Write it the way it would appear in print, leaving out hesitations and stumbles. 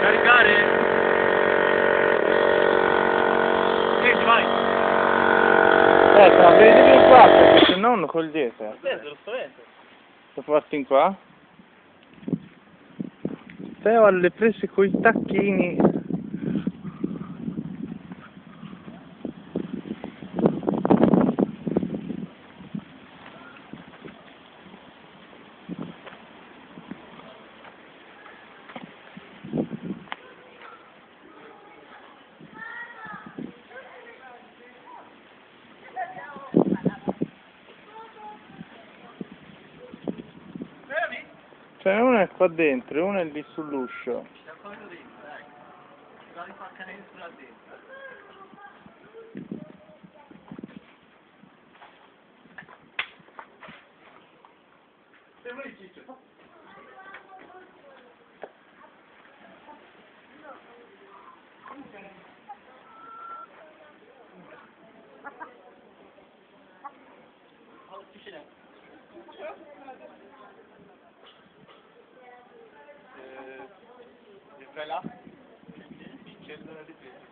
Caricare! Senti, vai! Vedevi in qua perché se no non cogliete. Aspetta, lo spavento. Lo porti in qua? Teo alle prese coi tacchini. Cioè uno è qua dentro e uno è lì sull'uscio. Vai là? C'è il ripreso.